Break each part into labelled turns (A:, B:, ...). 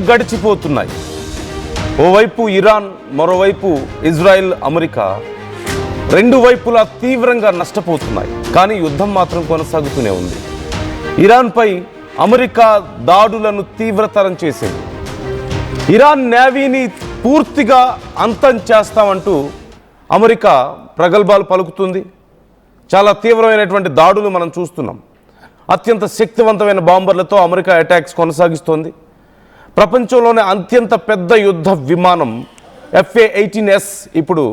A: గడిచిపోతున్నాయి. ఓవైపు ఇరాన్, మరోవైపు Israel, America రెండు వైపులా తీవ్రంగా నష్టపోతున్నాయి. కానీ యుద్ధం మాత్రం కొనసాగుతూనే ఉంది. ఇరాన్పై అమెరికా దాడులను తీవ్రతరం చేసింది. ఇరాన్ నేవీని పూర్తిగా అంతం చేస్తామంటూ అమెరికా ప్రగల్భాలు పలుకుతుంది. చాలా తీవ్రమైనటువంటి దాడులు మనం చూస్తున్నాం. అత్యంత శక్తివంతమైన బాంబర్లతో అమెరికా అటాక్స్ కొనసాగిస్తోంది. ప్రపంచంలోనే అత్యంత పెద్ద యుద్ధ విమానం FA-18S ఇప్పుడు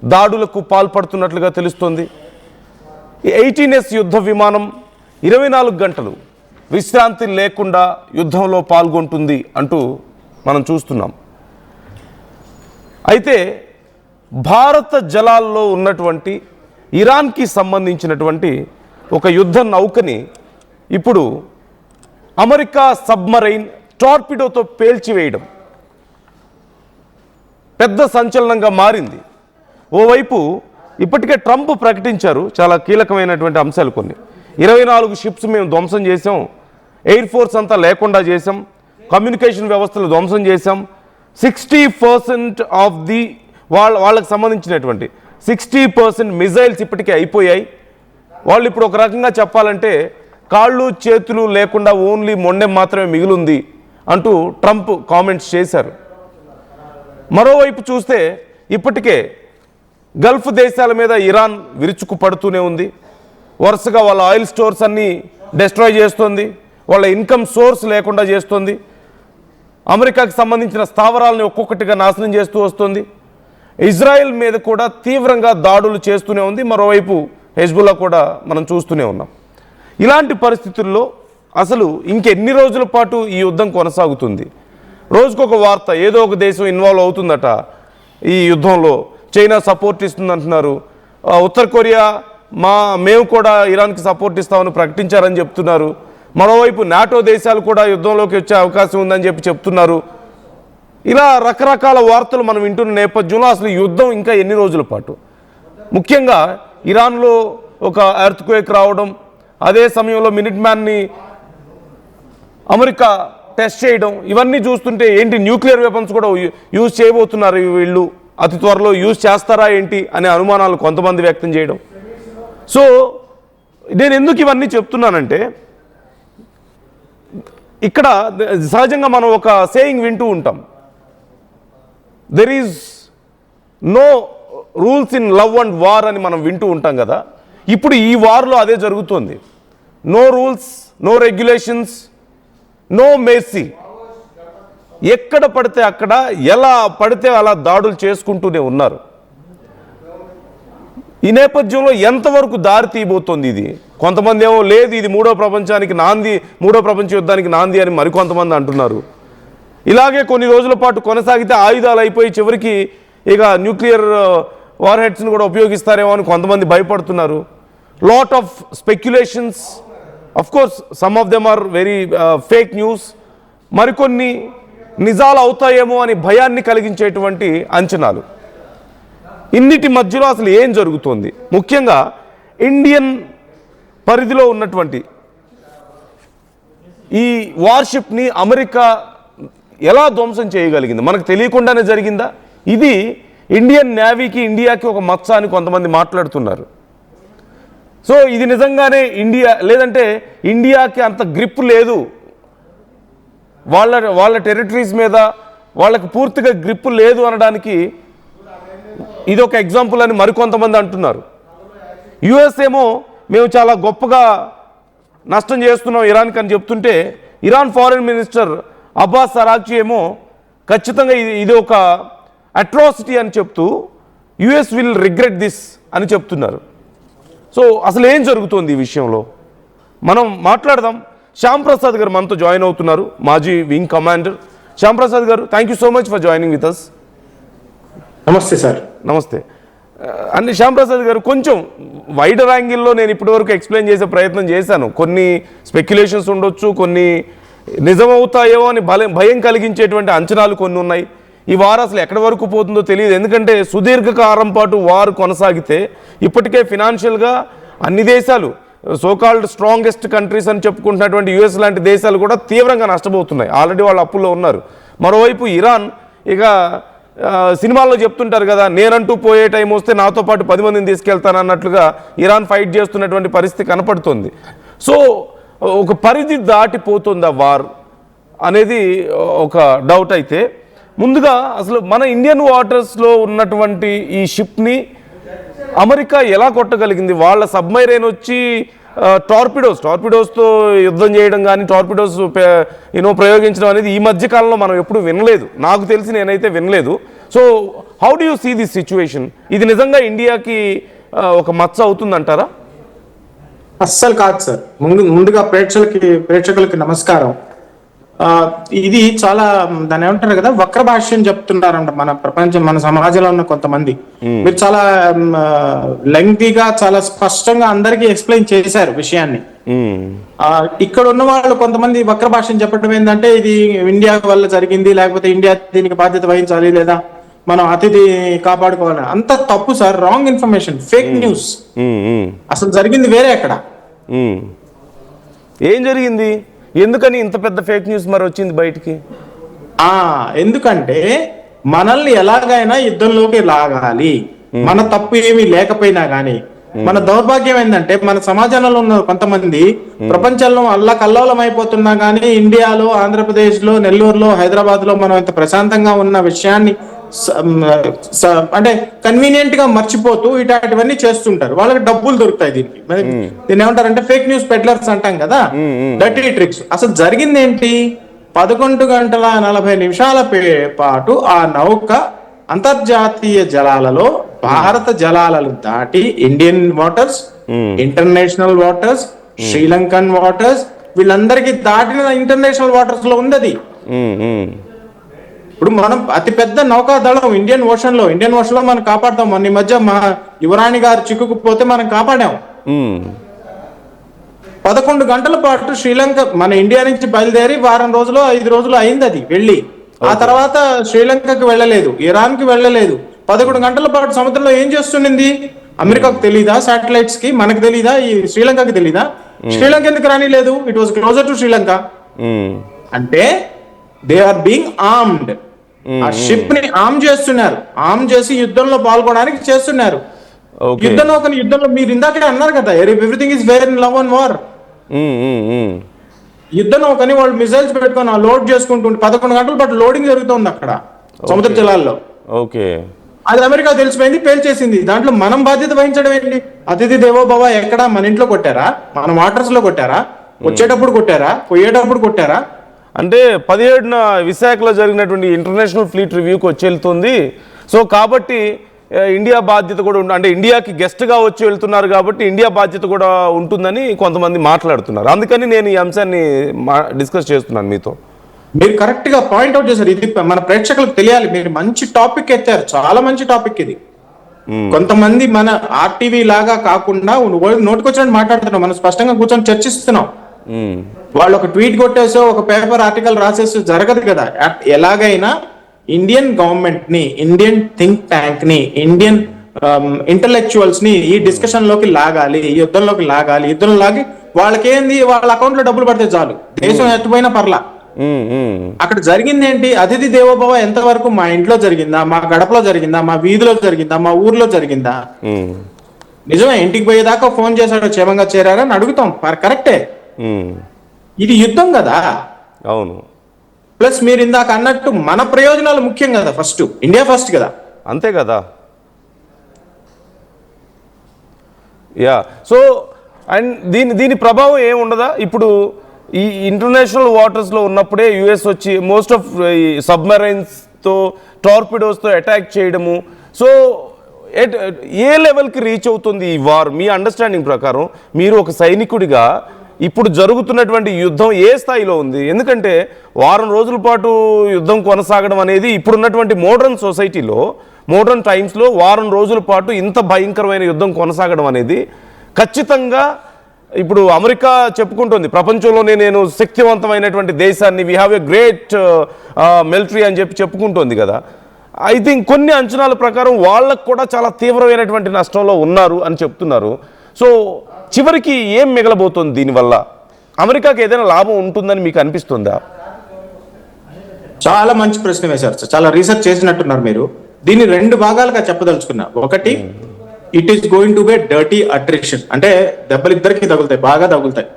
A: దాడులకు పాల్పడుతున్నట్లుగా తెలుస్తోంది. ఈ 18S యుద్ధ విమానం 24 గంటలు విశ్రాంతి లేకుండా యుద్ధంలో పాల్గొంటుంది అంటూ మనం చూస్తున్నాం. అయితే భారత జలాల్లో ఉన్నటువంటి ఇరాన్కి సంబంధించినటువంటి ఒక యుద్ధ నౌకని ఇప్పుడు అమెరికా సబ్మరైన్ టార్పిడోతో పేల్చివేయడం పెద్ద సంచలనంగా మారింది. ఓవైపు ఇప్పటికే ట్రంప్ ప్రకటించారు చాలా కీలకమైనటువంటి అంశాలు కొన్ని. 24 షిప్స్ మేము ధ్వంసం చేసాం, ఎయిర్ ఫోర్స్ అంతా లేకుండా చేసాం, కమ్యూనికేషన్ వ్యవస్థలు ధ్వంసం చేసాం, 60% ఆఫ్ ది వాళ్ళకి సంబంధించినటువంటి 60% మిజైల్స్ ఇప్పటికే అయిపోయాయి. వాళ్ళు ఇప్పుడు ఒక రకంగా చెప్పాలంటే కాళ్ళు చేతులు లేకుండా ఓన్లీ మొండెం మాత్రమే మిగిలింది అంటూ ట్రంప్ కామెంట్స్ చేశారు. మరోవైపు చూస్తే ఇప్పటికే గల్ఫ్ దేశాల మీద ఇరాన్ విరుచుకు పడుతూనే ఉంది. వరుసగా వాళ్ళ ఆయిల్ స్టోర్స్ అన్నీ డెస్ట్రాయ్ చేస్తుంది, వాళ్ళ ఇన్కమ్ సోర్స్ లేకుండా చేస్తుంది, అమెరికాకి సంబంధించిన స్థావరాలను ఒక్కొక్కటిగా నాశనం చేస్తూ వస్తుంది. ఇజ్రాయెల్ మీద కూడా తీవ్రంగా దాడులు చేస్తూనే ఉంది. మరోవైపు హెజ్బుల్లా కూడా మనం చూస్తూనే ఉన్నాం. ఇలాంటి పరిస్థితుల్లో అసలు ఇంకెన్ని రోజుల పాటు ఈ యుద్ధం కొనసాగుతుంది? రోజుకొక వార్త, ఏదో ఒక దేశం ఇన్వాల్వ్ అవుతుందట ఈ యుద్ధంలో. చైనా సపోర్ట్ ఇస్తుందంటున్నారు, ఉత్తర కొరియా మేము కూడా ఇరాన్కి సపోర్ట్ ఇస్తామని ప్రకటించారని చెప్తున్నారు. మరోవైపు నాటో దేశాలు కూడా యుద్ధంలోకి వచ్చే అవకాశం ఉందని చెప్తున్నారు. ఇలా రకరకాల వార్తలు మనం వింటున్న నేపథ్యంలో అసలు యుద్ధం ఇంకా ఎన్ని రోజుల పాటు? ముఖ్యంగా ఇరాన్లో ఒక ఎర్త్క్వేక్ రావడం, అదే సమయంలో మినిట్ మ్యాన్ని అమెరికా టెస్ట్ చేయడం, ఇవన్నీ చూస్తుంటే ఏంటి న్యూక్లియర్ వెపన్స్ కూడా యూజ్ చేయబోతున్నారు వీళ్ళు, అతి త్వరలో యూజ్ చేస్తారా ఏంటి అనే అనుమానాలు కొంతమంది వ్యక్తం చేయడం. సో నేను ఎందుకు ఇవన్నీ చెప్తున్నానంటే, ఇక్కడ సహజంగా మనం ఒక సేయింగ్ వింటూ ఉంటాం, there is no rules in love and war అని మనం వింటూ ఉంటాం కదా. ఇప్పుడు ఈ వార్లో అదే జరుగుతుంది. No rules, no regulations, no mercy. ఎక్కడ పడితే అక్కడ, ఎలా పడితే అలా దాడులు చేసుకుంటూనే ఉన్నారు. ఈ నేపథ్యంలో ఎంతవరకు దారి తీయబోతోంది ఇది? కొంతమంది ఏమో లేదు ఇది మూడో ప్రపంచ యుద్ధానికి నాంది అని మరికొంతమంది అంటున్నారు. ఇలాగే కొన్ని రోజుల పాటు కొనసాగితే ఆయుధాలు అయిపోయి చివరికి ఇక న్యూక్లియర్ వార్ హెడ్స్ని కూడా ఉపయోగిస్తారేమో అని కొంతమంది భయపడుతున్నారు. Lot of speculations, of course some of them are very fake news. మరికొన్ని నిజాలు అవుతాయేమో అని భయాన్ని కలిగించేటువంటి అంచనాలు. ఇన్నిటి మధ్యలో అసలు ఏం జరుగుతోంది? ముఖ్యంగా ఇండియన్ పరిధిలో ఉన్నటువంటి ఈ వార్షిప్ని అమెరికా ఎలా ధ్వంసం చేయగలిగింది? మనకు తెలియకుండానే జరిగిందా? ఇది ఇండియన్ నేవీకి, ఇండియాకి ఒక మచ్చ అని కొంతమంది మాట్లాడుతున్నారు. సో ఇది నిజంగానే ఇండియా, లేదంటే ఇండియాకి అంత గ్రిప్ లేదు, వాళ్ళ టెరిటరీస్ మీద వాళ్ళకి పూర్తిగా గ్రిప్ లేదు అనడానికి ఇది ఒక ఎగ్జాంపుల్ అని మరికొంతమంది అంటున్నారు. యుఎస్ ఏమో మేము చాలా గొప్పగా నష్టం చేస్తున్నాం ఇరాన్కి అని చెప్తుంటే, ఇరాన్ ఫారెన్ మినిస్టర్ అబ్బాస్ అరాక్చి ఏమో ఖచ్చితంగా ఇది ఒక అట్రాసిటీ అని చెప్తూ యుఎస్ విల్ రిగ్రెట్ దిస్ అని చెప్తున్నారు. సో అసలు ఏం జరుగుతోంది ఈ విషయంలో మనం మాట్లాడదాం. శ్యామ్ ప్రసాద్ గారు మనతో జాయిన్ అవుతున్నారు, మాజీ వింగ్ కమాండర్. శ్యామ్ ప్రసాద్ గారు, thank you so much for joining with us.
B: నమస్తే సార్.
A: నమస్తే అండి. శ్యామ్ ప్రసాద్ గారు, కొంచెం వైడర్ యాంగిల్లో నేను ఇప్పటివరకు ఎక్స్ప్లెయిన్ చేసే ప్రయత్నం చేశాను. కొన్ని స్పెక్యులేషన్స్ ఉండొచ్చు, కొన్ని నిజమవుతాయేమో అని భయం కలిగించేటువంటి అంచనాలు కొన్ని ఉన్నాయి. ఈ వార్ అసలు ఎక్కడి వరకు పోతుందో తెలియదు. ఎందుకంటే సుదీర్ఘకాలం పాటు వార్ కొనసాగితే ఇప్పటికే ఫినాన్షియల్గా అన్ని దేశాలు సోకాల్డ్ స్ట్రాంగెస్ట్ కంట్రీస్ అని చెప్పుకుంటున్నటువంటి యుఎస్ లాంటి దేశాలు కూడా తీవ్రంగా నష్టపోతున్నాయి. ఆల్రెడీ వాళ్ళు అప్పుల్లో ఉన్నారు. మరోవైపు ఇరాన్ ఇక సినిమాల్లో చెప్తుంటారు కదా, నేనంటూ పోయే టైం వస్తే నాతో పాటు 10 మందిని తీసుకెళ్తాను అన్నట్లుగా ఇరాన్ ఫైట్ చేస్తున్నటువంటి పరిస్థితి కనపడుతుంది. సో ఒక పరిధి దాటిపోతుందా వార్ అనేది ఒక డౌట్. అయితే ముందుగా అసలు మన ఇండియన్ వాటర్స్లో ఉన్నటువంటి ఈ షిప్ని అమెరికా ఎలా కొట్టగలిగింది? వాళ్ళ సబ్మైరైన్ వచ్చి టార్పిడోస్తో యుద్ధం చేయడం కానీ టార్పిడోస్ ప్రయోగించడం అనేది ఈ మధ్య కాలంలో మనం ఎప్పుడు వినలేదు. నాకు తెలిసి నేనైతే వినలేదు. So how do you see this situation? ఇది నిజంగా ఇండియాకి ఒక మచ్చ అవుతుందంటారా?
B: అస్సలు కాదు సార్. ముందుగా ప్రేక్షకులకి నమస్కారం. ఇది చాలా దాన్ని ఏమంటారు కదా, వక్ర భాష్యం చెప్తున్నారంట మన సమాజంలో ఉన్న కొంతమంది. మీరు చాలా లెంగ్తీగా చాలా స్పష్టంగా అందరికీ ఎక్స్ప్లెయిన్ చేశారు విషయాన్ని. ఇక్కడ ఉన్న వాళ్ళు కొంతమంది వక్ర భాష్యం చెప్పడం ఏంటంటే ఇది ఇండియా వల్ల జరిగింది, లేకపోతే ఇండియా దీనికి బాధ్యత వహించాలి, లేదా మనం అతిథి కాపాడుకోవాలి. అంత తప్పు sir. Wrong information, fake news. అసలు జరిగింది వేరే. అక్కడ
A: ఏం జరిగింది? ఎందుకని ఇంత పెద్ద ఫేక్ న్యూస్ మరి వచ్చింది బయటికి?
B: ఎందుకంటే మనల్ని ఎలాగైనా యుద్ధంలోకి లాగాలి, మన తప్పు ఏమీ లేకపోయినా గానీ. మన దౌర్భాగ్యం ఏంటంటే మన సమాజంలో ఉన్న కొంతమంది ప్రపంచంలో అల్లకల్లోలం అయిపోతున్నా గానీ ఇండియాలో, ఆంధ్రప్రదేశ్ లో, నెల్లూరులో, హైదరాబాద్ లో మనం ఇంత ప్రశాంతంగా ఉన్న విషయాన్ని అంటే కన్వీనియంట్ గా మర్చిపోతూ ఇట్లాంటివన్నీ చేస్తుంటారు. వాళ్ళకి డబ్బులు దొరుకుతాయి. దీన్ని ఏమంటారంటే ఫేక్ న్యూస్ పెడ్లర్స్ అంటాం కదా, డర్టీ ట్రిక్స్. అసలు జరిగింది ఏంటి? 11 గంటల 40 నిమిషాల పాటు ఆ నౌక అంతర్జాతీయ జలాలలో, భారత జలాలను దాటి Indian waters, international waters, Sri Lankan waters, వీళ్ళందరికీ దాటిన ఇంటర్నేషనల్ వాటర్స్ లో ఉంది అది. ఇప్పుడు మనం అతిపెద్ద నౌకాదళం ఇండియన్ ఓషన్ లో మనం కాపాడతాం. మొన్న ఈ మధ్య మా యువరాణి గారు చిక్కుకుపోతే మనం కాపాడాం. 11 గంటల పాటు శ్రీలంక మన ఇండియా నుంచి బయలుదేరి 5 రోజులు అయింది అది వెళ్ళి. ఆ తర్వాత శ్రీలంకకి వెళ్ళలేదు, ఇరాన్ కి వెళ్ళలేదు. 11 గంటల పాటు సముద్రంలో ఏం చేస్తుండింది? అమెరికాకు తెలీదా? శాటిలైట్స్ కి మనకు తెలీదా? ఈ శ్రీలంకకి తెలీదా? శ్రీలంక ఎందుకు రానిలేదు? It was closer to Sri Lanka. అంటే దే ఆర్ బీయింగ్ ఆర్మ్డ్. ఆ షిప్ ని ఆర్మ్ చేస్తున్నారు, ఆర్మ్ చేసి యుద్ధంలో పాల్గొనడానికి చేస్తున్నారు. యుద్ధంలో మీరు ఇందాకే అన్నారు కదా, everything is fair in love and war. యుద్ధ నౌకని వాళ్ళు మిసైల్స్ పెట్టుకొని లోడ్ చేసుకుంటుంటే 11 గంటల పాటు లోడింగ్ జరుగుతుంది అక్కడ సముద్ర జలాల్లో. అది అమెరికా తెలిసిపోయింది, పేల్చేసింది. దాంట్లో మనం బాధ్యత వహించడం ఏంటి? అతిథి దేవోభవ ఎక్కడ? మన ఇంట్లో కొట్టారా? మన వాటర్స్ లో కొట్టారా? వచ్చేటప్పుడు కొట్టారా? పోయేటప్పుడు కొట్టారా?
A: అంటే 17న విశాఖలో జరిగినటువంటి ఇంటర్నేషనల్ ఫ్లీట్ రివ్యూకి వచ్చి వెళ్తుంది. సో కాబట్టి ఇండియా బాధ్యత కూడా అంటే ఇండియాకి గెస్ట్గా వచ్చి వెళ్తున్నారు కాబట్టి ఇండియా బాధ్యత కూడా ఉంటుందని కొంతమంది మాట్లాడుతున్నారు. అందుకని నేను ఈ అంశాన్ని డిస్కస్ చేస్తున్నాను మీతో.
B: మీరు కరెక్ట్ గా పాయింట్ అవుట్ చేశారు. ఇది మన ప్రేక్షకులకు తెలియాలి. మీరు మంచి టాపిక్ ఎత్తారు, చాలా మంచి టాపిక్ ఇది. కొంతమంది మన ఆర్టీవీ లాగా కాకుండా నోటికొచ్చినట్టు మాట్లాడుతున్నాం, మనం స్పష్టంగా కూర్చొని చర్చిస్తున్నాం. వాళ్ళు ఒక ట్వీట్ కొట్టేసో ఒక పేపర్ ఆర్టికల్ రాసేసో జరగదు కదా. ఎలాగైనా ఇండియన్ గవర్నమెంట్ ని, ఇండియన్ థింక్ ట్యాంక్ ని, ఇండియన్ ఇంటలెక్చువల్స్ ని ఈ డిస్కషన్ లోకి లాగాలి, ఈ యుద్ధంలోకి లాగాలి. యుద్ధంలో లాగి వాళ్ళకేంది, వాళ్ళ అకౌంట్ లో డబ్బులు పడితే చాలు, దేశం ఎత్తుపోయినా పర్లా. అక్కడ జరిగింది ఏంటి? అతిథి దేవోభవ ఎంతవరకు మా ఇంట్లో జరిగిందా, మా గడపలో జరిగిందా, మా వీధిలో జరిగిందా, మా ఊర్లో జరిగిందా? నిజమే, ఇంటికి పోయేదాకా ఫోన్ చేశాడు, క్షేమంగా చేరారా అని అడుగుతాం, కరెక్టే. ఇది యుద్ధం కదా.
A: అవును.
B: ప్లస్ మీరు ఇందాక అన్నట్టు మన ప్రయోజనాలు ముఖ్యం కదా, ఫస్ట్ ఇండియా ఫస్ట్ కదా.
A: అంతే కదా. యా. సో అండ్ దీని ప్రభావం ఏమి ఉండదా? ఇప్పుడు ఈ ఇంటర్నేషనల్ వాటర్స్లో ఉన్నప్పుడే యుఎస్ వచ్చి మోస్ట్ ఆఫ్ సబ్మెరైన్స్తో, టార్పిడోస్తో అటాక్ చేయడము. సో ఏ లెవెల్కి రీచ్ అవుతుంది ఈ వార్ మీ అండర్స్టాండింగ్ ప్రకారం? మీరు ఒక సైనికుడిగా ఇప్పుడు జరుగుతున్నటువంటి యుద్ధం ఏ స్థాయిలో ఉంది? ఎందుకంటే వారం రోజుల పాటు యుద్ధం కొనసాగడం అనేది ఇప్పుడున్నటువంటి మోడర్న్ సొసైటీలో, మోడర్న్ టైమ్స్లో వారం రోజుల పాటు ఇంత భయంకరమైన యుద్ధం కొనసాగడం అనేది ఖచ్చితంగా ఇప్పుడు అమెరికా చెప్పుకుంటుంది ప్రపంచంలోనే నేను శక్తివంతమైనటువంటి దేశాన్ని, we have a great military అని చెప్పుకుంటోంది కదా. ఐ థింక్ కొన్ని అంచనాల ప్రకారం వాళ్ళకు కూడా చాలా తీవ్రమైనటువంటి నష్టంలో ఉన్నారు అని చెప్తున్నారు. సో చివరికి ఏం మిగలబోతుంది దీనివల్ల? అమెరికాకి ఏదైనా లాభం ఉంటుందని మీకు అనిపిస్తుందా?
B: చాలా మంచి ప్రశ్న వేశారు సార్. చాలా రీసెర్చ్ చేసినట్టున్నారు మీరు. దీన్ని 2 భాగాలుగా చెప్పదలుచుకున్నా. ఒకటి, it is going to be dirty attrition, అంటే దెబ్బలు ఇద్దరికి తగులుతాయి, బాగా తగులుతాయి.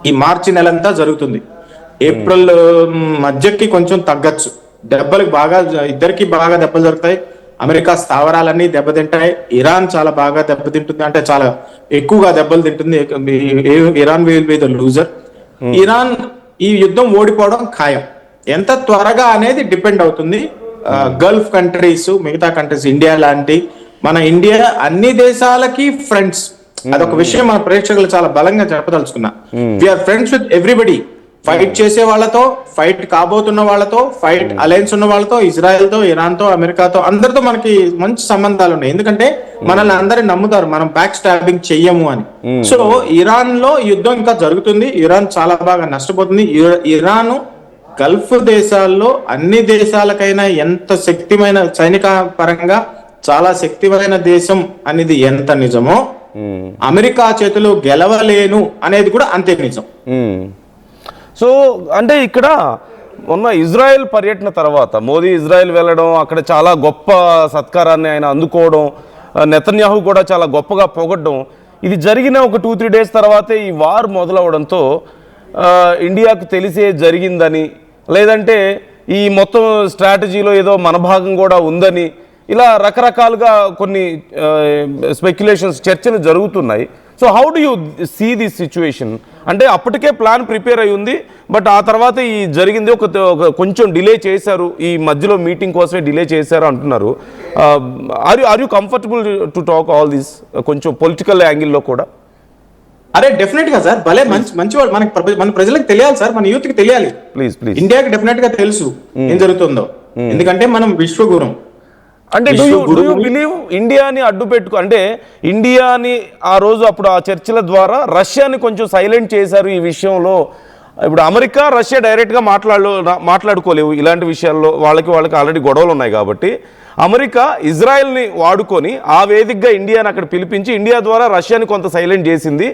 B: ఈ మార్చి నెలంతా జరుగుతుంది. ఏప్రిల్ మధ్యకి కొంచెం తగ్గచ్చు, దెబ్బలకు బాగా ఇద్దరికి బాగా దెబ్బలు జరుగుతాయి. అమెరికా స్థావరాలన్నీ దెబ్బతింటాయి. ఇరాన్ చాలా బాగా దెబ్బతింటుంది, అంటే చాలా ఎక్కువగా దెబ్బలు తింటుంది. Iran will be the loser. Iran ఈ యుద్ధం ఓడిపోవడం ఖాయం. ఎంత త్వరగా అనేది డిపెండ్ అవుతుంది. గల్ఫ్ కంట్రీస్, మిగతా కంట్రీస్, ఇండియా లాంటి మన ఇండియా అన్ని దేశాలకి ఫ్రెండ్స్. అదొక విషయం మన ప్రేక్షకులు చాలా బలంగా చెప్పదలుచుకున్నా. We're friends with everybody. Fight చేసే వాళ్ళతో, ఫైట్ కాబోతున్న వాళ్ళతో, ఫైట్ అలయన్స్ ఉన్న వాళ్ళతో, ఇజ్రాయెల్ తో, ఇరాన్ తో, అమెరికాతో, అందరితో మనకి మంచి సంబంధాలు ఉన్నాయి. ఎందుకంటే మనల్ని అందరిని నమ్ముతారు మనం బ్యాక్ స్టాబింగ్ చెయ్యము అని. సో ఇరాన్ లో యుద్ధం ఇంకా జరుగుతుంది. ఇరాన్ చాలా బాగా నష్టపోతుంది. ఇరాన్ గల్ఫ్ దేశాల్లో అన్ని దేశాలకైనా ఎంత శక్తిమైన, సైనిక పరంగా చాలా శక్తిమైన దేశం అనేది ఎంత నిజమో, అమెరికా చేతిలో గెలవలేను అనేది కూడా అంతే నిజం.
A: సో అంటే ఇక్కడ మొన్న ఇజ్రాయెల్ పర్యటన తర్వాత మోదీ ఇజ్రాయెల్ వెళ్ళడం, అక్కడ చాలా గొప్ప సత్కారాన్ని ఆయన అందుకోవడం, నెతన్యాహు కూడా చాలా గొప్పగా పొగడ్డం, ఇది జరిగిన ఒక 2-3 డేస్ తర్వాతే ఈ వార్ మొదలవడంతో ఇండియాకు తెలిసే జరిగిందని, లేదంటే ఈ మొత్తం స్ట్రాటజీలో ఏదో మన భాగం కూడా ఉందని, ఇలా రకరకాలుగా కొన్ని స్పెక్యులేషన్స్, చర్చలు జరుగుతున్నాయి. So how do you see this situation? అంటే అప్పటికే ప్లాన్ ప్రిపేర్ అయి ఉంది, బట్ ఆ తర్వాత ఈ జరిగింది కొంచెం డిలే చేశారు, ఈ మధ్యలో మీటింగ్ కోసమే డిలే చేశారు అంటున్నారు. Are you comfortable to talk all this కొంచెం పొలిటికల్ యాంగిల్లో కూడా?
B: అరే డెఫినెట్ గా సార్, భలే మంచి వాళ్ళు. మన ప్రజలకు తెలియాలి సార్, మన యూత్ కి తెలియాలి.
A: Please please.
B: ఇండియాకి డెఫినెట్ గా తెలుసు ఏం జరుగుతుందో, ఎందుకంటే మనం విశ్వగురం.
A: అంటే డూ యూ బిలీవ్ ఇండియాని అడ్డు పెట్టుకో, అంటే ఇండియాని ఆ రోజు అప్పుడు ఆ చర్చల ద్వారా రష్యాని కొంచెం సైలెంట్ చేశారు ఈ విషయంలో. ఇప్పుడు అమెరికా రష్యా డైరెక్ట్గా మాట్లాడుకోలేవు ఇలాంటి విషయాల్లో, వాళ్ళకి ఆల్రెడీ గొడవలు ఉన్నాయి కాబట్టి అమెరికా ఇజ్రాయెల్ని వాడుకొని ఆ వేదికగా ఇండియాని అక్కడ పిలిపించి ఇండియా ద్వారా రష్యాని కొంత సైలెంట్ చేసింది.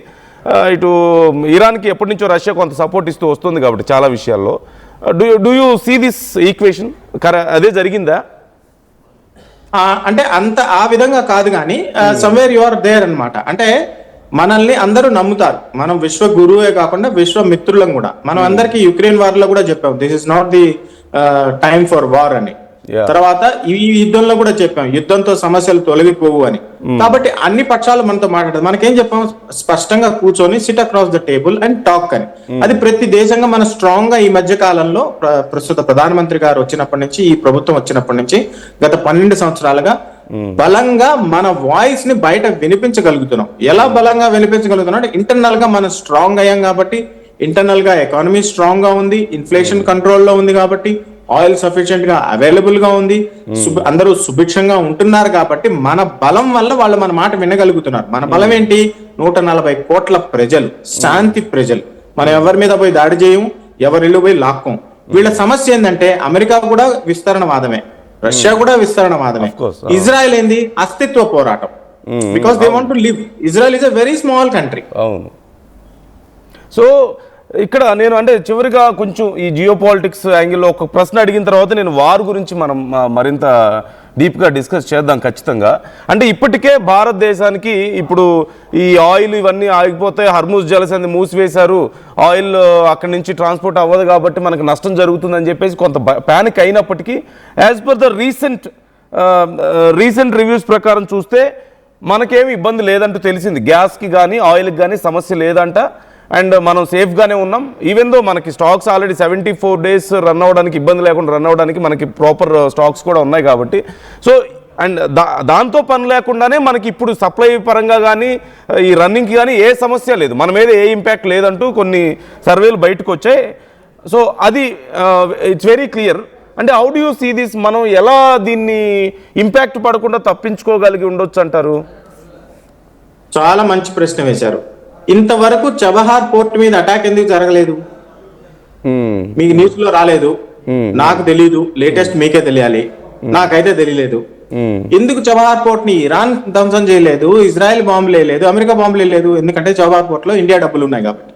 A: ఇటు ఇరాన్కి ఎప్పటి నుంచో రష్యా కొంత సపోర్ట్ ఇస్తూ వస్తుంది కాబట్టి చాలా విషయాల్లో. Do you see this equation? అదే జరిగిందా?
B: అంటే అంత ఆ విధంగా కాదు కానీ సమ్వేర్ యు ఆర్ దేర్ అన్నమాట. అంటే మనల్ని అందరూ నమ్ముతారు, మనం విశ్వ గురువే కాకుండా విశ్వ మిత్రులం కూడా. మనం అందరికి యుక్రెయిన్ వార్ లో కూడా చెప్పాం, this is not the time for war అని. తర్వాత ఈ యుద్ధంలో కూడా చెప్పాం, యుద్ధంతో సమస్యలు తొలగిపోవు అని. కాబట్టి అన్ని పక్షాలు మనతో మాట్లాడదు. మనకేం చెప్పాం, స్పష్టంగా కూర్చొని SIT across the table and talk అని. అది ప్రతి దేశంగా మన స్ట్రాంగ్ గా ఈ మధ్య కాలంలో ప్రస్తుత ప్రధానమంత్రి గారు వచ్చినప్పటి నుంచి, ఈ ప్రభుత్వం వచ్చినప్పటి నుంచి గత 12 సంవత్సరాలుగా బలంగా మన వాయిస్ ని బయట వినిపించగలుగుతున్నాం. ఎలా బలంగా వినిపించగలుగుతున్నాం అంటే ఇంటర్నల్ గా మనం స్ట్రాంగ్ అయ్యాం కాబట్టి, ఇంటర్నల్ గా ఎకానమీ స్ట్రాంగ్ గా ఉంది, ఇన్ఫ్లేషన్ కంట్రోల్లో ఉంది కాబట్టి, ఆయిల్ సఫిషియెంట్ గా అవైలబుల్ గా ఉంది, అందరూ సుభిక్షంగా ఉంటున్నారు కాబట్టి మన బలం వల్ల వాళ్ళు మన మాట వినగలుగుతున్నారు. మన బలం ఏంటి? 140 కోట్ల ప్రజలు, శాంతి ప్రజలు. మనం ఎవరి మీద పోయి దాడి చేయము, ఎవరి ఇల్లు పోయి లాక్కోం. వీళ్ళ సమస్య ఏంటంటే అమెరికా కూడా విస్తరణవాదమే, రష్యా కూడా విస్తరణవాదమే, ఇజ్రాయెల్ ఏంది అస్తిత్వ పోరాటం. Because they want to live. Israel is a very small country.
A: అవును. సో ఇక్కడ నేను అంటే చివరిగా కొంచెం ఈ జియో పాలిటిక్స్ యాంగిల్లో ఒక ప్రశ్న అడిగిన తర్వాత నేను వార్ గురించి మనం మరింత డీప్గా డిస్కస్ చేద్దాం ఖచ్చితంగా. అంటే ఇప్పటికే భారతదేశానికి ఇప్పుడు ఈ ఆయిల్ ఇవన్నీ ఆగిపోతే, హర్ముజ్ జలసంధి మూసివేశారు, ఆయిల్ అక్కడి నుంచి ట్రాన్స్పోర్ట్ అవ్వదు కాబట్టి మనకు నష్టం జరుగుతుందని చెప్పేసి కొంత ప్యానిక్ అయినప్పటికీ as per the recent reviews ప్రకారం చూస్తే మనకేమి ఇబ్బంది లేదంటూ తెలిసింది. గ్యాస్కి కానీ ఆయిల్కి కానీ సమస్య లేదంట, అండ్ మనం సేఫ్గానే ఉన్నాం. ఈవెన్ దో మనకి స్టాక్స్ ఆల్రెడీ 74 days రన్ అవ్వడానికి, ఇబ్బంది లేకుండా రన్ అవ్వడానికి మనకి ప్రాపర్ స్టాక్స్ కూడా ఉన్నాయి కాబట్టి, సో అండ్ దాంతో పని లేకుండానే మనకి ఇప్పుడు సప్లై పరంగా కానీ ఈ రన్నింగ్కి కానీ ఏ సమస్య లేదు, మన మీద ఏ ఇంపాక్ట్ లేదంటూ కొన్ని సర్వేలు బయటకు వచ్చాయి. సో అది ఇట్స్ వెరీ క్లియర్. అంటే how do you see this? మనం ఎలా దీన్ని ఇంపాక్ట్ పడకుండా తప్పించుకోగలిగి ఉండొచ్చు అంటారు?
B: చాలా మంచి ప్రశ్న వేశారు. ఇంతవరకు చబహార్ పోర్ట్ మీద అటాక్ ఎందుకు జరగలేదు? మీకు న్యూస్ లో రాలేదు, నాకు తెలీదు, లేటెస్ట్ మీకే తెలియాలి, నాకైతే తెలియలేదు. ఎందుకు చబహార్ పోర్ట్ ని ఇరాన్ ధ్వంసం చేయలేదు, ఇజ్రాయెల్ బాంబులు వేయలేదు, అమెరికా బాంబులు వేయలేదు? ఎందుకంటే చబహార్ పోర్ట్ లో ఇండియా డబ్బులు ఉన్నాయి కాబట్టి.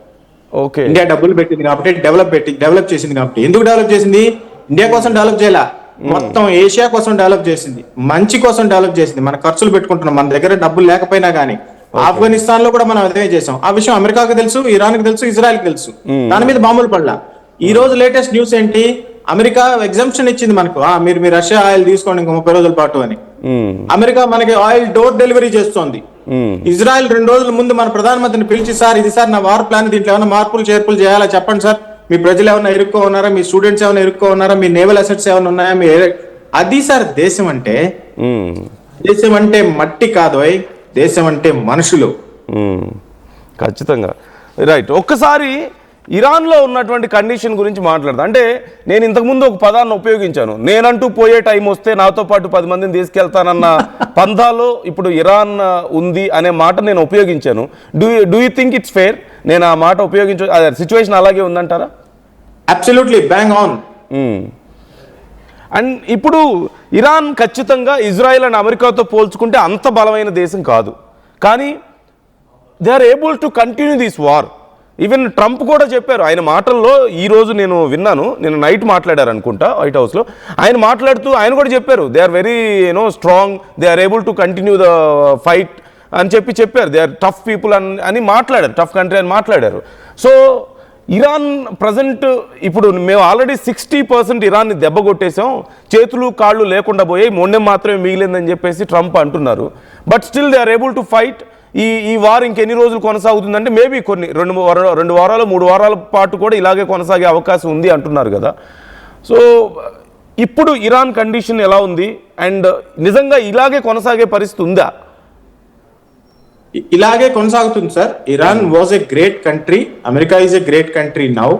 A: ఓకే,
B: ఇండియా డబ్బులు పెట్టింది కాబట్టి, డెవలప్ చేసింది కాబట్టి. ఎందుకు డెవలప్ చేసింది? ఇండియా కోసం డెవలప్ చేయాల, మొత్తం ఏషియా కోసం డెవలప్ చేసింది, మంచి కోసం డెవలప్ చేసింది. మన ఖర్చులు పెట్టుకుంటున్నాం, మన దగ్గర డబ్బులు లేకపోయినా కానీ. ఆఫ్ఘనిస్తాన్ లో కూడా మనం అదే చేసాం. ఆ విషయం అమెరికాకి తెలుసు, ఇరాన్ కి తెలుసు, ఇజ్రాయెల్ కి తెలుసు. దాని మీద బాంబులు పడలా. ఈ రోజు లేటెస్ట్ న్యూస్ ఏంటి? అమెరికా ఎగ్జంప్షన్ ఇచ్చింది మనకు, మీరు రష్యా ఆయిల్ తీసుకోండి ఇంకో 30 రోజుల పాటు అని. అమెరికా మనకి ఆయిల్ డోర్ డెలివరీ చేస్తోంది. ఇజ్రాయెల్ 2 రోజుల ముందు మన ప్రధానమంత్రిని పిలిచి, సార్ ఇది సార్ నా వార్ ప్లాన్, దీంట్లో ఏమైనా మార్పులు చేర్పులు చేయాలా చెప్పండి సార్, మీ ప్రజలు ఏమైనా ఇరుక్కో ఉన్నారా, మీ స్టూడెంట్స్ ఏమైనా ఇరుక్కో ఉన్నారా, మీ నేవల్ అసెట్స్ ఏమైనా ఉన్నాయా, మీ అది సార్ దేశం అంటే. దేశం అంటే మట్టి కాదు, దేశం అంటే మనుషులు.
A: ఖచ్చితంగా రైట్. ఒక్కసారి ఇరాన్లో ఉన్నటువంటి కండిషన్ గురించి మాట్లాడతా. అంటే నేను ఇంతకుముందు ఒక పదాన్ని ఉపయోగించాను, నేనంటూ పోయే టైం వస్తే నాతో పాటు 10 మందిని తీసుకెళ్తానన్న పంథాలో ఇప్పుడు ఇరాన్ ఉంది అనే మాట నేను ఉపయోగించాను. Do you think it's fair? నేను ఆ మాట సిచ్యువేషన్ అలాగే ఉందంటారా?
B: Absolutely bang on.
A: అండ్ ఇప్పుడు ఇరాన్ ఖచ్చితంగా ఇజ్రాయెల్ అండ్ అమెరికాతో పోల్చుకుంటే అంత బలమైన దేశం కాదు, కానీ they are able to continue this war. Even Trump కూడా చెప్పారు ఆయన మాటల్లో, ఈరోజు నేను విన్నాను, నేను నైట్ మాట్లాడారు అనుకుంటా వైట్ హౌస్లో, ఆయన మాట్లాడుతూ ఆయన కూడా చెప్పారు they are very strong, they are able to continue the fight అని చెప్పారు. దే ఆర్ టఫ్ పీపుల్ అని మాట్లాడారు, టఫ్ కంట్రీ అని మాట్లాడారు. సో ఇరాన్ ప్రజెంట్ ఇప్పుడు మేము ఆల్రెడీ 60% ఇరాన్ని దెబ్బ కొట్టేసాం, చేతులు కాళ్ళు లేకుండా పోయాయి, మొండెం మాత్రమే మిగిలిందని చెప్పేసి ట్రంప్ అంటున్నారు. But still they are able to fight. ఈ వార్ ఇంకెన్ని రోజులు కొనసాగుతుందంటే మేబీ కొన్ని 2 వారాలు 3 వారాల పాటు కూడా ఇలాగే కొనసాగే అవకాశం ఉంది అంటున్నారు కదా. సో ఇప్పుడు ఇరాన్ కండిషన్ ఎలా ఉంది, అండ్ నిజంగా ఇలాగే కొనసాగే పరిస్థితి ఉందా?
B: ఇలాగే కొనసాగుతుంది sir. Iran was a great country, America is a great country now.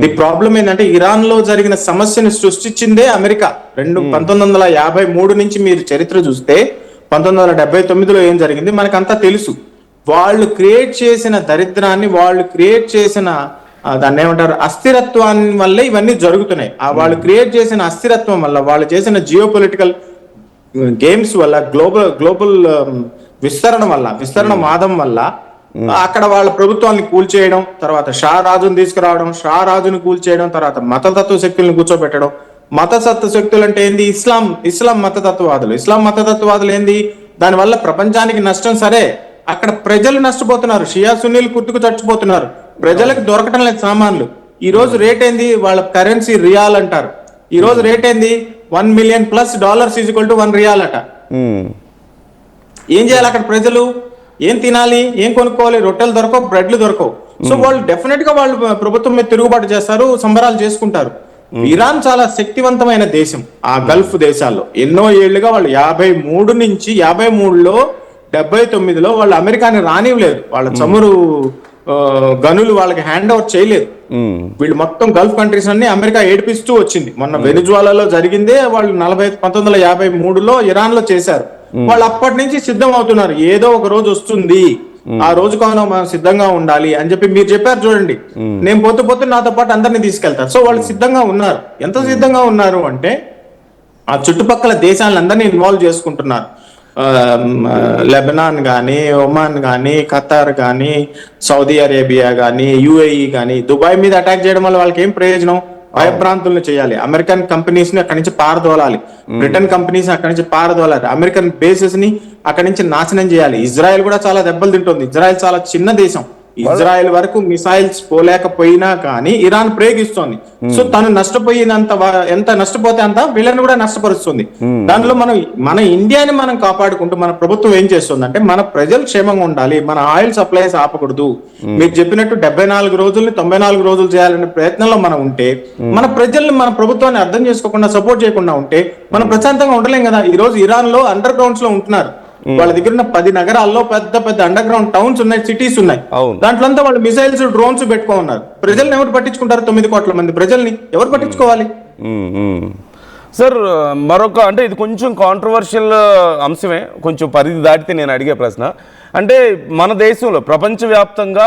B: The problem ఏంటంటే ఇరాన్ లో జరిగిన సమస్యను సృష్టించిందే అమెరికా. 1953 నుంచి మీరు చరిత్ర చూస్తే 1979లో ఏం జరిగింది మనకంతా తెలుసు. వాళ్ళు క్రియేట్ చేసిన దరిద్రాన్ని, వాళ్ళు క్రియేట్ చేసిన దాన్ని ఏమంటారు అస్థిరత్వాన్ని వల్లే ఇవన్నీ జరుగుతున్నాయి. వాళ్ళు క్రియేట్ చేసిన అస్థిరత్వం వల్ల, వాళ్ళు చేసిన జియో పొలిటికల్ గేమ్స్ వల్ల, గ్లోబల్ విస్తరణ వాదం వల్ల అక్కడ వాళ్ళ ప్రభుత్వాన్ని కూల్చేయడం, తర్వాత షా రాజును తీసుకురావడం, షా రాజును కూల్చేయడం, తర్వాత మతతత్వ శక్తులను కూర్చోబెట్టడం. మతతత్వ శక్తులు అంటే ఏంది? ఇస్లాం మతతత్వవాదులు ఏంది? దానివల్ల ప్రపంచానికి నష్టం. సరే, అక్కడ ప్రజలు నష్టపోతున్నారు, షియా సున్నీలు కుట్టుకు చచ్చిపోతున్నారు, ప్రజలకు దొరకటం లేదు సామాన్లు. ఈ రోజు రేట్ ఏంది? వాళ్ళ కరెన్సీ రియాల్ అంటారు. ఈ రోజు రేట్ ఏంది? $1 million+ $1 రియాల్ అట. ఏం చేయాలి అక్కడ ప్రజలు? ఏం తినాలి, ఏం కొనుక్కోవాలి? రొట్టెలు దొరకవు, బ్రెడ్లు దొరకవు. సో వాళ్ళు డెఫినెట్ గా వాళ్ళు ప్రభుత్వం మీద తిరుగుబాటు చేస్తారు, సంబరాలు చేసుకుంటారు. ఇరాన్ చాలా శక్తివంతమైన దేశం. ఆ గల్ఫ్ దేశాల్లో ఎన్నో ఏళ్లుగా వాళ్ళు 53 నుంచి 53లో 79లో వాళ్ళు అమెరికాని రానివ్వలేదు. వాళ్ళ చమురు గనులు వాళ్ళకి హ్యాండ్ ఓవర్ చేయలేదు. వీళ్ళు మొత్తం గల్ఫ్ కంట్రీస్ అన్ని అమెరికా ఏడిపిస్తూ వచ్చింది. మొన్న వెనిజువాలాలో జరిగిందే వాళ్ళు 1953లో ఇరాన్ లో చేశారు. వాళ్ళు అప్పటి నుంచి సిద్ధం అవుతున్నారు, ఏదో ఒక రోజు వస్తుంది, ఆ రోజు కాను మనం సిద్ధంగా ఉండాలి అని చెప్పి మీరు చెప్పారు చూడండి. నేను పోతూ నాతో పాటు అందరినీ తీసుకెళ్తారు. సో వాళ్ళు సిద్ధంగా ఉన్నారు. ఎంత సిద్ధంగా ఉన్నారు అంటే ఆ చుట్టుపక్కల దేశాలందరినీ ఇన్వాల్వ్ చేసుకుంటున్నారు. లెబనాన్ కానీ, ఒమాన్ కానీ, ఖతార్ కానీ, సౌదీ అరేబియా కానీ, యుఏఈ కానీ, దుబాయ్ మీద అటాక్ చేయడం వల్ల వాళ్ళకి ఏం ప్రయోజనం? భయభ్రాంతులను చేయాలి, అమెరికన్ కంపెనీస్ ని అక్కడి నుంచి పారదోలాలి, బ్రిటన్ కంపెనీస్ అక్కడి నుంచి పారదోలాలి, అమెరికన్ బేసెస్ ని అక్కడి నుంచి నాశనం చేయాలి. ఇజ్రాయెల్ కూడా చాలా దెబ్బలు తింటుంది. ఇజ్రాయెల్ చాలా చిన్న దేశం. ఇజ్రాయెల్ వరకు మిసైల్స్ పోలేకపోయినా కానీ ఇరాన్ ప్రయోగిస్తోంది. సో తను నష్టపోయినంత, ఎంత నష్టపోతే అంత వీళ్ళని కూడా నష్టపరుస్తుంది. దానిలో మన ఇండియాని మనం కాపాడుకుంటూ మన ప్రభుత్వం ఏం చేస్తుంది అంటే మన ప్రజలు క్షేమంగా ఉండాలి, మన ఆయిల్ సప్లైస్ ఆపకూడదు. మీరు చెప్పినట్టు 74 రోజుల్ని 94 రోజులు చేయాలనే ప్రయత్నంలో మనం ఉంటే, మన ప్రజల్ని, మన ప్రభుత్వాన్ని అర్థం చేసుకోకుండా, సపోర్ట్ చేయకుండా ఉంటే మనం ప్రశాంతంగా ఉండలేం కదా. ఈ రోజు ఇరాన్ లో అండర్ గ్రౌండ్స్ లో ఉంటున్నారు. వాళ్ళ దగ్గర ఉన్న 10 నగరాల్లో పెద్ద పెద్ద అండర్ గ్రౌండ్ టౌన్స్ ఉన్నాయి, సిటీస్ ఉన్నాయి. దాంట్లో అంతా వాళ్ళు మిసైల్స్, డ్రోన్స్ పెట్టుకో ఉన్నారు. ప్రజల్ని ఎవరు పట్టించుకుంటారు? 9 కోట్ల మంది ప్రజల్ని ఎవరు పట్టించుకోవాలి?
A: సార్ మరొక, అంటే ఇది కొంచెం కాంట్రవర్షియల్ అంశమే, కొంచెం పరిధి దాటితే నేను అడిగే ప్రశ్న అంటే, మన దేశంలో ప్రపంచవ్యాప్తంగా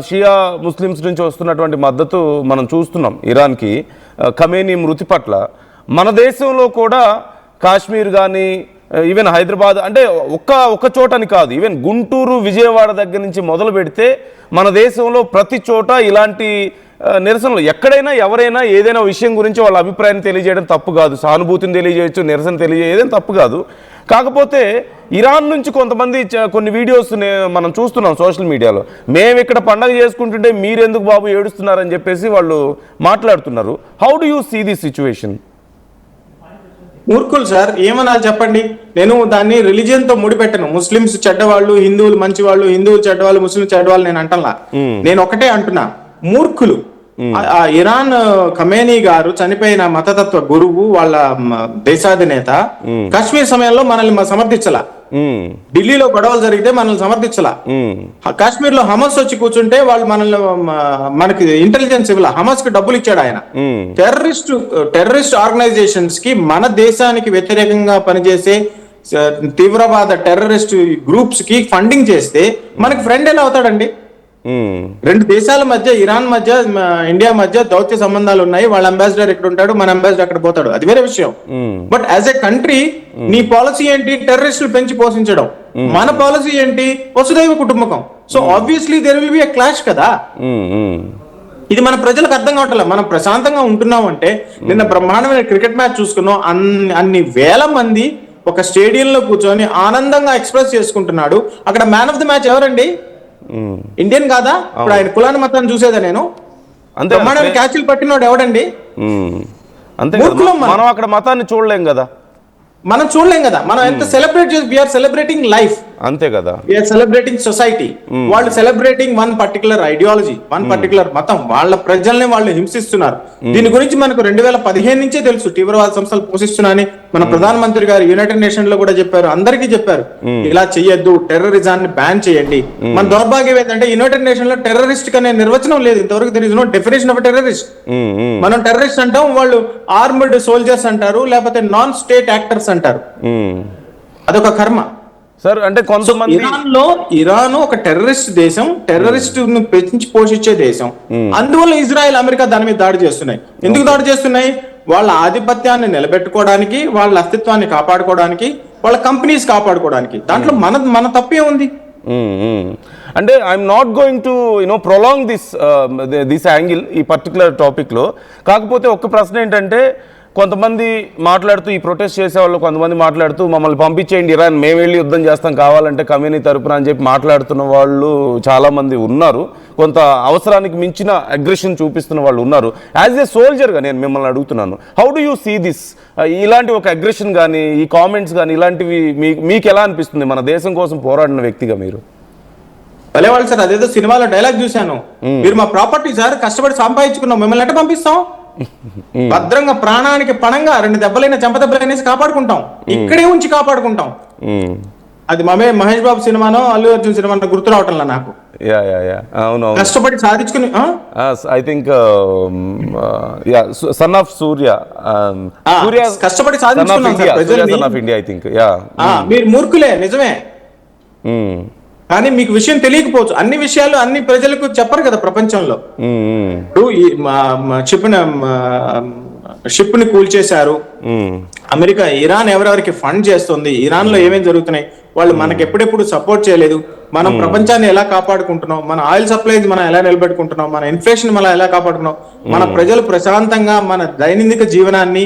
A: షియా ముస్లిమ్స్ నుంచి వస్తున్నటువంటి మద్దతు మనం చూస్తున్నాం ఇరాన్కి, ఖమేనీ మృతి పట్ల. మన దేశంలో కూడా కాశ్మీర్ కానీ ఈవెన్ హైదరాబాద్ అంటే ఒక్క చోటని కాదు, ఈవెన్ గుంటూరు విజయవాడ దగ్గర నుంచి మొదలు పెడితే మన దేశంలో ప్రతి చోట ఇలాంటి నిరసనలు ఎక్కడైనా ఎవరైనా ఏదైనా విషయం గురించి వాళ్ళ అభిప్రాయాన్ని తెలియజేయడం తప్పు కాదు, సానుభూతిని తెలియజేయచ్చు, నిరసన తెలియజేయడం తప్పు కాదు. కాకపోతే ఇరాన్ నుంచి కొంతమంది కొన్ని వీడియోస్ మనం చూస్తున్నాం సోషల్ మీడియాలో, మేము ఇక్కడ పండగ చేసుకుంటుంటే మీరెందుకు బాబు ఏడుస్తున్నారని చెప్పేసి వాళ్ళు మాట్లాడుతున్నారు. How do you see this situation?
B: మూర్ఖులు సార్, ఏమన్నా చెప్పండి. నేను దాన్ని రిలీజియన్ తో ముడిపెట్టను. ముస్లిమ్స్ చెడ్డవాళ్ళు, హిందువులు మంచి వాళ్ళు, హిందువులు చెడ్డవాళ్ళు, ముస్లిం చెడ్డవాళ్ళు నేను అంటలా. నేను ఒకటే అంటున్నా, మూర్ఖులు. ఆ ఇరాన్ ఖమేనీ గారు చనిపోయిన మతతత్వ గురువు, వాళ్ళ దేశాధినేత కాశ్మీర్ సమయంలో మనల్ని సమర్థించలా. ఢిల్లీలో గొడవలు జరిగితే మనల్ని సమర్థించలా. కాశ్మీర్ లో హమాస్ వచ్చి కూర్చుంటే వాళ్ళు మనకి ఇంటెలిజెన్స్ ఇవ్వాల. హమాస్ కి డబ్బులు ఇచ్చాడు ఆయన. టెర్రరిస్ట్ ఆర్గనైజేషన్స్ కి, మన దేశానికి వ్యతిరేకంగా పనిచేసే తీవ్రవాద టెర్రరిస్ట్ గ్రూప్స్ కి ఫండింగ్ చేస్తే మనకి ఫ్రెండ్ ఎలా అవుతాడండి? రెండు దేశాల మధ్య, ఇరాన్ మధ్య, ఇండియా మధ్య దౌత్య సంబంధాలు ఉన్నాయి. వాళ్ళ అంబాసిడర్ ఎక్కడ ఉంటాడు, మన అంబాసిడర్ అక్కడ పోతాడు, అది వేరే విషయం. బట్ యాజ్ ఎ కంట్రీ నీ పాలసీ ఏంటి? టెర్రరిస్టులు పెంచి పోషించడం. మన పాలసీ ఏంటి? వసుదైవ కుటుంబకం. So obviously there will be a clash కదా. ఇది మన ప్రజలకు అర్థం కావట్లే. మనం ప్రశాంతంగా ఉంటున్నాం అంటే, నిన్న బ్రహ్మాండమైన క్రికెట్ మ్యాచ్ చూసుకున్నాం. అన్ని వేల మంది ఒక స్టేడియంలో కూర్చొని ఆనందంగా ఎక్స్ప్రెస్ చేసుకుంటున్నాడు. అక్కడ మ్యాన్ ఆఫ్ ది మ్యాచ్ ఎవరండి? ఇండియన్ కాదా? ఇప్పుడు ఆయన కులాన్ని మతాన్ని చూసేదా నేను? బ్రహ్మాండమైన క్యాచ్లు పట్టినోడు ఎవడండి?
A: మనం అక్కడ మతాన్ని చూడలేం కదా.
B: మనం ఎంత సెలబ్రేట్ చేసి, వీఆర్ సెలబ్రేటింగ్ లైఫ్,
A: అంతే కదా.
B: We are celebrating society. వాళ్ళు celebrating one particular ideology, one particular మతం. వాళ్ళ ప్రజల్ని వాళ్ళు హింసిస్తున్నారు. దీని గురించి మనకు 2015 నుంచే తెలుసు. తీవ్రవాద సంస్థలు పోషిస్తున్నాయని మన ప్రధానమంత్రి గారు యునైటెడ్ నేషన్ లో కూడా చెప్పారు, అందరికీ చెప్పారు, ఇలా చెయ్యొద్దు, టెర్రరిజాన్ని బ్యాన్ చేయండి. మన దౌర్భాగ్యం ఏంటంటే యునైటెడ్ నేషన్ లో టెర్రరిస్ట్ అనే నిర్వచనం లేదు ఇంతవరకు. There is no definition of terrorist. మనం టెర్రరిస్ట్ అంటాం, వాళ్ళు ఆర్మ్డ్ సోల్జర్స్ అంటారు, లేకపోతే నాన్ స్టేట్ యాక్టర్స్ అంటారు. అదొక కర్మ
A: సార్. అంటే కొంతమంది
B: ఇరాన్ ఒక టెర్రరిస్ట్ దేశం, టెర్రరిస్ట్ ను పెంచి పోషించే దేశం. అందువల్ల ఇజ్రాయెల్, అమెరికా దాని మీద దాడి చేస్తున్నాయి. ఎందుకు దాడి చేస్తున్నాయి? వాళ్ళ ఆధిపత్యాన్ని నిలబెట్టుకోవడానికి, వాళ్ళ అస్తిత్వాన్ని కాపాడుకోవడానికి, వాళ్ళ కంపెనీస్ కాపాడుకోవడానికి. దాంట్లో మన తప్పే ఉంది.
A: అంటే I'm not going to prolong this angle ఈ పర్టికులర్ టాపిక్ లో. కాకపోతే ఒక్క ప్రశ్న ఏంటంటే, కొంతమంది మాట్లాడుతూ, ఈ ప్రొటెస్ట్ చేసే వాళ్ళు కొంతమంది మాట్లాడుతూ, మమ్మల్ని పంపించేయండి ఇరాన్, మేము వెళ్ళి యుద్ధం చేస్తాం కావాలంటే కమ్యూనిటీ తరపున అని చెప్పి మాట్లాడుతున్న వాళ్ళు చాలా మంది ఉన్నారు. కొంత అవసరానికి మించిన అగ్రెషన్ చూపిస్తున్న వాళ్ళు ఉన్నారు. యాజ్ ఏ సోల్జర్గా నేను మిమ్మల్ని అడుగుతున్నాను, how do you see this? ఇలాంటి ఒక అగ్రెషన్ కానీ, ఈ కామెంట్స్ కానీ, ఇలాంటివి మీకు ఎలా అనిపిస్తుంది మన దేశం కోసం పోరాడిన వ్యక్తిగా? మీరు
B: వాళ్ళు సార్, అదేదో సినిమాలో డైలాగ్ చూశాను, మీరు మా ప్రాపర్టీ సార్, కష్టపడి సంపాదించుకున్నాం, మిమ్మల్ని ఎట్ట పంపిస్తాం? భద్రంగా ప్రాణానికి పణంగా 2 దెబ్బలైన చెంపదెబ్బలైనేసి కాపాడుకుంటాం, ఇక్కడే ఉంచి కాపాడుకుంటాం. అది మహేష్ బాబు సినిమానో అల్లు అర్జున్ సినిమానో గుర్తు రావటంలా నాకు. కష్టపడి సాధించుకుని,
A: ఐ థింక్ సన్ ఆఫ్ సూర్య,
B: కష్టపడి సాధించుకున్నాం
A: ఇండియా, ఐ థింక్.
B: మీరు మూర్ఖులే, నిజమే. కానీ మీకు విషయం తెలియకపోవచ్చు. అన్ని విషయాలు అన్ని ప్రజలకు చెప్పరు కదా ప్రపంచంలో. షిప్ ని కూల్చేశారు అమెరికా. ఇరాన్ ఎవరెవరికి ఫండ్ చేస్తుంది, ఇరాన్ లో ఏమేమి జరుగుతున్నాయి, వాళ్ళు మనకి ఎప్పుడెప్పుడు సపోర్ట్ చేయలేదు. మనం ప్రపంచాన్ని ఎలా కాపాడుకుంటున్నాం, మన ఆయిల్ సప్లైస్ మనం ఎలా నిలబెట్టుకుంటున్నాం, మన ఇన్ఫ్లేషన్ మనం ఎలా కాపాడుకున్నాం, మన ప్రజలు ప్రశాంతంగా మన దైనందిక జీవనాన్ని,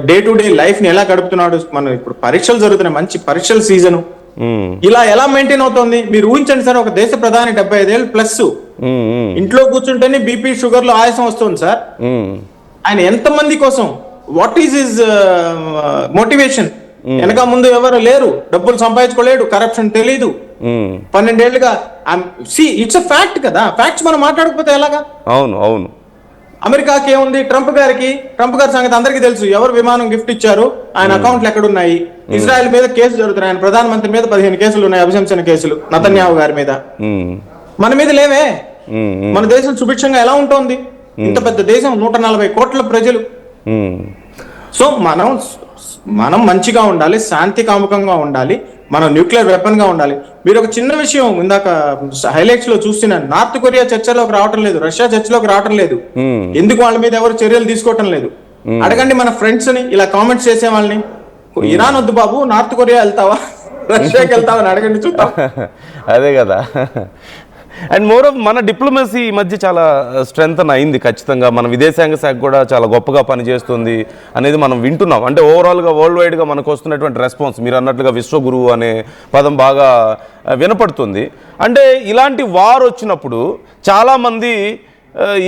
B: డే టు డే లైఫ్ ని ఎలా గడుపుతున్నాడు. మనం ఇప్పుడు పరీక్షలు జరుగుతున్నాయి, మంచి పరీక్షల సీజన్. ఇలా ఎలా మెయింటైన్ అవుతుంది మీరు ఊహించండి సార్. ఒక దేశ ప్రధాని 75 ఏళ్ళు ప్లస్, ఇంట్లో కూర్చుంటేనే బీపీ షుగర్ లో ఆయాసం వస్తుంది సార్. ఆయన ఎంత మంది కోసం, వాట్ ఈస్ హిజ్ మోటివేషన్? వెనక ముందు ఎవరు లేరు, డబ్బులు సంపాదించుకోలేడు, కరప్షన్ తెలీదు. 12 ఏళ్ళుగా ఇట్స్ అ ఫ్యాక్ట్ కదా. ఫ్యాక్ట్స్ మనం మాట్లాడకపోతే ఎలాగా?
A: అవును అవును.
B: అమెరికాకి ఏముంది, ట్రంప్ గారి సంగతి అందరికీ తెలుసు. ఎవరు విమానం గిఫ్ట్ ఇచ్చారు, ఆయన అకౌంట్లు ఎక్కడున్నాయి. ఇజ్రాయెల్ మీద కేసు జరుగుతున్నాయి, ఆయన ప్రధానమంత్రి మీద 15 కేసులు ఉన్నాయి, అభిశంసన కేసులు, నెతన్యాహు గారి మీద. మన మీద లేవే. మన దేశం సుభిక్షంగా ఎలా ఉంటుంది? ఇంత పెద్ద దేశం, 140 కోట్ల ప్రజలు. సో మనం మంచిగా ఉండాలి, శాంతి కాముకంగా ఉండాలి, మనం న్యూక్లియర్ వెపన్ గా ఉండాలి. మీరు ఒక చిన్న విషయం ఇందాక హైలైట్స్ లో చూస్తున్నాను, నార్త్ కొరియా చర్చలోకి రావటం లేదు, రష్యా చర్చలోకి రావటం లేదు. ఎందుకు వాళ్ళ మీద ఎవరు చర్యలు తీసుకోవటం లేదు? అడగండి మన ఫ్రెండ్స్ ని, ఇలా కామెంట్స్ చేసే వాళ్ళని. ఇరాన్ వద్దు బాబు, నార్త్ కొరియా వెళ్తావా, రష్యాకి వెళ్తావా అని అడగండి చూద్దాం.
A: అదే కదా. అండ్ మోర్ ఆఫ్ మన డిప్లొమసీ ఈ మధ్య చాలా స్ట్రెంగ్త్ అయింది ఖచ్చితంగా. మన విదేశాంగ శాఖ కూడా చాలా గొప్పగా పనిచేస్తుంది అనేది మనం వింటున్నాం. అంటే ఓవరాల్గా వరల్డ్ వైడ్గా మనకు వస్తున్నటువంటి రెస్పాన్స్, మీరు అన్నట్లుగా విశ్వగురువు అనే పదం బాగా వినపడుతుంది. అంటే ఇలాంటి వార్ వచ్చినప్పుడు చాలామంది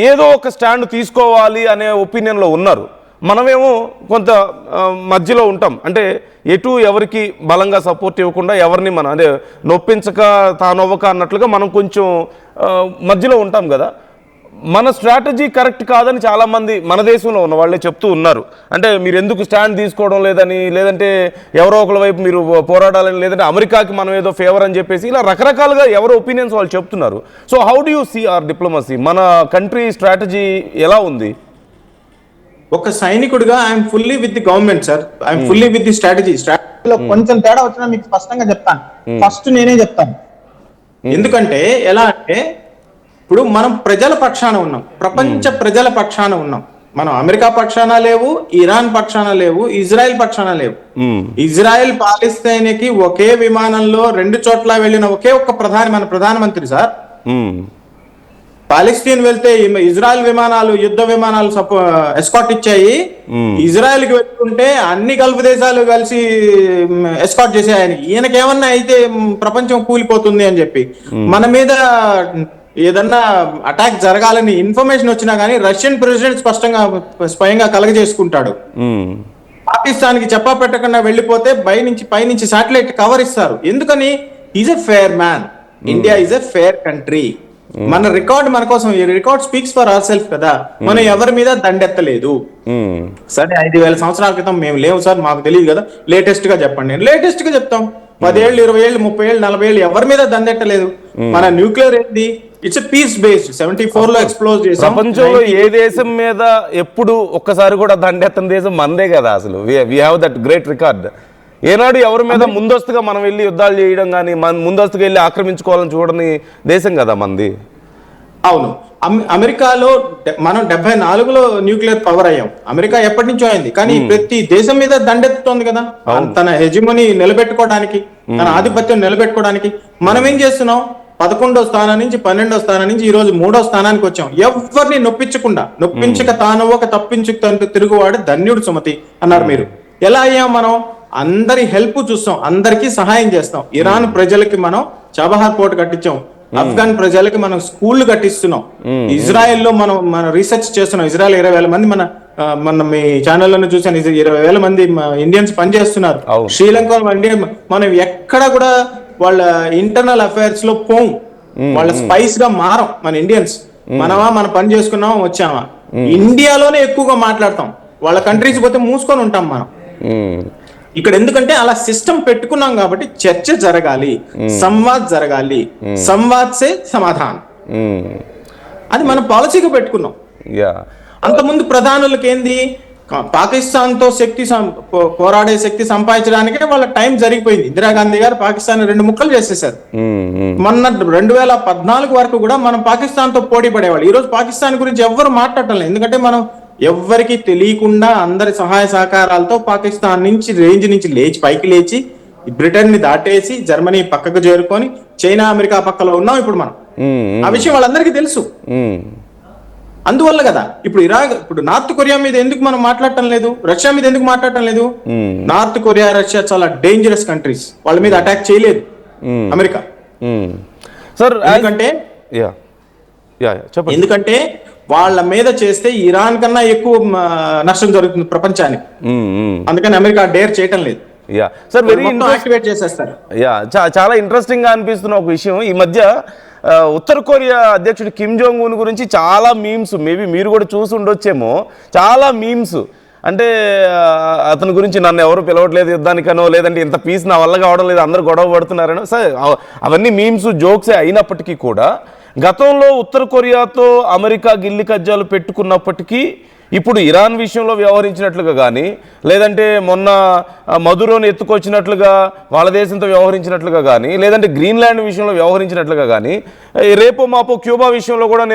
A: ఏదో ఒక స్టాండ్ తీసుకోవాలి అనే ఒపీనియన్లో ఉన్నారు. మనమేమో కొంత మధ్యలో ఉంటాం. అంటే ఎటు ఎవరికి బలంగా సపోర్ట్ ఇవ్వకుండా, ఎవరిని మనం అంటే నొప్పించక తానొవ్వక అన్నట్లుగా మనం కొంచెం మధ్యలో ఉంటాం కదా. మన స్ట్రాటజీ కరెక్ట్ కాదని చాలామంది మన దేశంలో ఉన్న వాళ్ళే చెప్తూ ఉన్నారు. అంటే మీరు ఎందుకు స్టాండ్ తీసుకోవడం లేదని, లేదంటే ఎవరో ఒకరి వైపు మీరు పోరాడాలని, లేదంటే అమెరికాకి మనం ఏదో ఫేవర్ అని చెప్పేసి ఇలా రకరకాలుగా ఎవరో ఒపీనియన్స్ వాళ్ళు చెప్తున్నారు. So how do you see our diplomacy? మన కంట్రీ స్ట్రాటజీ ఎలా ఉంది?
B: ఒక సైనికుడిగా I'm fully with the government sir, I'm fully with the స్ట్రాటజీలో కొంచెం తేడా వచ్చినా మీకు స్పష్టంగా చెప్తాను. ఫస్ట్ నేనే చెప్తాను. ఎందుకంటే ఎలా అంటే ఇప్పుడు మనం ప్రజల పక్షాన ఉన్నాం, ప్రపంచ ప్రజల పక్షాన ఉన్నాం. మనం అమెరికా పక్షాన లేవు, ఇరాన్ పక్షాన లేవు, ఇజ్రాయెల్ పక్షాన లేవు. ఇజ్రాయెల్ పాలస్తీనాకి ఒకే విమానంలో 2 చోట్ల వెళ్ళిన ఒకే ఒక్క మన ప్రధానమంత్రి సార్. పాలస్తీన్ వెళ్తే ఇజ్రాయెల్ విమానాలు, యుద్ధ విమానాలు ఎస్కాట్ ఇచ్చాయి. ఇజ్రాయెల్ కి వెళ్తుంటే అన్ని గల్ఫ్ దేశాలు కలిసి ఎస్కాట్ చేసాయని. ఈయనకేమన్నా అయితే ప్రపంచం కూలిపోతుంది అని చెప్పి మన మీద ఏదన్నా అటాక్ జరగాలని ఇన్ఫర్మేషన్ వచ్చినా గానీ రష్యన్ ప్రెసిడెంట్ స్వయంగా కలగజేసుకుంటాడు. పాకిస్తాన్ కి చెప్పా పెట్టకుండా వెళ్ళిపోతే పైనుంచి శాటిలైట్ కవర్ ఇస్తారు. ఎందుకని? Is a fair man. India is a fair country. మన రికార్డ్ మన కోసం, ఈ record speaks for our self కదా. మనం ఎవరి మీద దండెత్తలేదు. సరే 5,000 సంవత్సరాల క్రితం మేము లేవు సార్, మాకు తెలియదు కదా, లేటెస్ట్ గా చెప్పండి. లేటెస్ట్ గా చెప్తాం. 10 ఏళ్ళు, 20 ఏళ్ళు, 30 ఏళ్ళు, 40 ఏళ్ళు ఎవరి మీద దండెట్టలేదు. మన న్యూక్లియర్ ఏంది? It's piece based. 74 లో ఎక్స్ప్లోజ్ చేసాం.
A: ప్రపంచంలో ఏ దేశం మీద ఎప్పుడు ఒక్కసారి కూడా దండెత్తని దేశం మనదే కదా. అసలు we have that great record. ఏనాడు ఎవరి మీద ముందస్తుగా మనం వెళ్ళి యుద్ధాలు చేయడం కానీ, ముందస్తుగా వెళ్ళి ఆక్రమించుకోవాలని చూడని దేశం కదా మనది.
B: అవును. అమెరికాలో మనం 74లో న్యూక్లియర్ పవర్ అయ్యాం. అమెరికా ఎప్పటి నుంచో అయింది, కానీ ప్రతి దేశం మీద దండెత్తుతోంది కదా తన హెజిమనీ నిలబెట్టుకోవడానికి, తన ఆధిపత్యం నిలబెట్టుకోవడానికి. మనం ఏం చేస్తున్నాం? 11వ స్థానం నుంచి 12వ స్థానం నుంచి ఈ రోజు 3వ స్థానానికి వచ్చాం. ఎవరిని నొప్పించక తాను ఒక తప్పించుకు తిరుగువాడు ధన్యుడు సుమతి అన్నారు మీరు. ఎలా అయ్యాం మనం? అందరి హెల్ప్ చూస్తాం, అందరికీ సహాయం చేస్తాం. ఇరాన్ ప్రజలకి మనం చబహార్ పోర్ట్ కట్టించాం, ఆఫ్ఘన్ ప్రజలకి మనం స్కూళ్లు కట్టిస్తున్నాం. ఇజ్రాయెల్ లో మనం రీసెర్చ్ చేస్తున్నాం. ఇజ్రాయెల్ 20,000 మంది మన మీ ఛానల్లోనే చూసాను, 20,000 మంది ఇండియన్స్ పనిచేస్తున్నారు. శ్రీలంక మనం ఎక్కడ కూడా వాళ్ళ ఇంటర్నల్ అఫైర్స్ లో పోం, వాళ్ళ స్పైస్ గా మారం. మన ఇండియన్స్ మన పని చేసుకున్నామా వచ్చామా. ఇండియాలోనే ఎక్కువగా మాట్లాడతాం, వాళ్ళ కంట్రీస్ పోతే మూసుకొని ఉంటాం మనం. ఇక్కడ ఎందుకంటే అలా సిస్టమ్ పెట్టుకున్నాం కాబట్టి చర్చ జరగాలి, సంవాద్ జరగాలి, సంవాద్సే సమాధానం, అది మనం పాలసీగా పెట్టుకున్నాం. అంతకుముందు ప్రధానులకు ఏంది? పాకిస్తాన్ తో పోరాడే శక్తి సంపాదించడానికే వాళ్ళ టైం జరిగిపోయింది. ఇందిరాగాంధీ గారు పాకిస్తాన్ 2 ముక్కలు చేసేసారు. మొన్న 2014 వరకు కూడా మనం పాకిస్తాన్ తో పోటీ పడేవాళ్ళు. ఈ రోజు పాకిస్తాన్ గురించి ఎవ్వరు మాట్లాడటం లేదు. ఎందుకంటే మనం ఎవ్వరికి తెలియకుండా అందరి సహాయ సహకారాలతో పాకిస్తాన్ రేంజ్ నుంచి పైకి లేచి బ్రిటన్ ని దాటేసి జర్మనీ పక్కకు చేరుకొని చైనా అమెరికా పక్కలో ఉన్నాం ఇప్పుడు మనం. ఆ విషయం వాళ్ళందరికీ తెలుసు. అందువల్ల కదా ఇప్పుడు నార్త్ కొరియా మీద ఎందుకు మనం మాట్లాడటం లేదు, రష్యా మీద ఎందుకు మాట్లాడటం లేదు? నార్త్ కొరియా, రష్యా చాలా డేంజరస్ కంట్రీస్. వాళ్ళ మీద అటాక్ చేయలేదు అమెరికా. ఎందుకంటే వాళ్ళ మీద చేస్తే ఇరాన్ కన్నా ఎక్కువ నష్టం జరుగుతుంది ప్రపంచానికి. అందుకని అమెరికా డేర్ చేయటం లేదు.
A: చాలా ఇంట్రెస్టింగ్ గా అనిపిస్తున్న ఒక విషయం, ఈ మధ్య ఉత్తర కొరియా అధ్యక్షుడు కిమ్ జోంగ్ ఉన్ గురించి చాలా మీమ్స్, మేబీ మీరు కూడా చూసి ఉండొచ్చేమో, చాలా మీమ్స్. అంటే అతని గురించి నన్ను ఎవరు పిలవట్లేదు యుద్ధానికనో, లేదంటే ఇంత పీస్ నా వల్ల కావడం లేదు, అందరూ గొడవ పడుతున్నారనో. సరే, అవన్నీ మీమ్స్, జోక్సే అయినప్పటికీ కూడా గతంలో ఉత్తర కొరియాతో అమెరికా గిల్లి కజ్జాలు పెట్టుకున్నప్పటికీ ఇప్పుడు ఇరాన్ విషయంలో వ్యవహరించినట్లుగా కానీ, లేదంటే మొన్న మదురోని ఎత్తుకొచ్చినట్లుగా వాళ్ళ దేశంతో వ్యవహరించినట్లుగా కానీ, లేదంటే గ్రీన్లాండ్ విషయంలో వ్యవహరించినట్లుగా కానీ, రేపో మాపో క్యూబా విషయంలో కూడా నేను